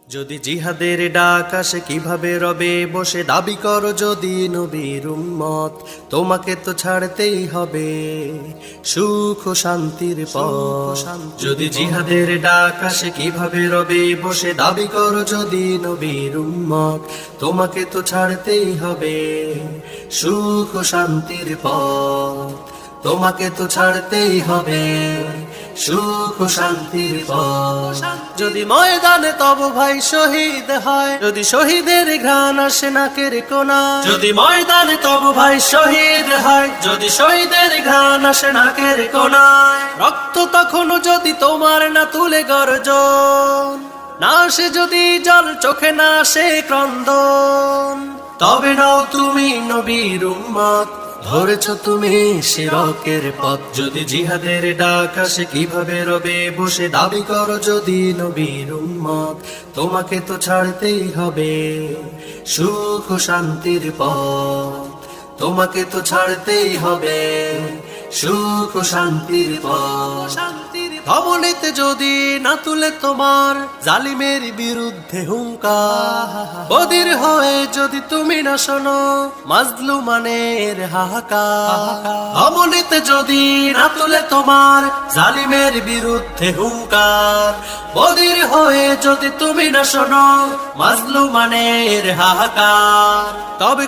যদি জিহাদের ডাক আসে কিভাবে রবে বসে দাবি করো যদি নবীর উম্মত, তোমাকে তো ছাড়তেই হবে সুখ ও শান্তির পথ। যদি জিহাদের ডাক আসে কিভাবে রবে বসে দাবি করো যদি নবীর উম্মত, তোমাকে তো ছাড়তেই হবে সুখ ও শান্তির পথ। তোমাকে তো ছাড়তেই হবে সুখ ও শান্তির পথ। যদি ময়দানে তব ভাই শহীদ হয়, যদি শহীদের ঘ্রাণ আসে নাকের কোনা, যদি ময়দানে তব ভাই শহীদ হয়, যদি শহীদের ঘ্রাণ আসে নাকের কোনায়, রক্ত তখনও যদি তোমার না তুলে গর্জন, না আসে যদি জল চোখে না আসে ক্রন্দন, তবে নাও তুমি নবীর উম্মত, ধরেছ তুমি শিরকের পথ। যদি জিহাদের ডাক আসে কিভাবে রবে বসে দাবি করো যদি নবীর উম্মত, তোমাকে তো ছাড়তেই হবে সুখ ও শান্তির পথ। তোমাকে তো ছাড়তেই হবে সুখ ও শান্তির পথ। ধবলিতে যদি না তুলে তোমার জালিমের বিরুদ্ধে হুঙ্কার, বদির হয়ে যদি তুমি না শোনো মাজলুমানের হাহাকার, ধবলিতে যদি না তুলে তোমার জালিমের বিরুদ্ধে হুঙ্কার, বদির হয়ে যদি তুমি না শোনো মাজলুমানের হাহাকার, তবে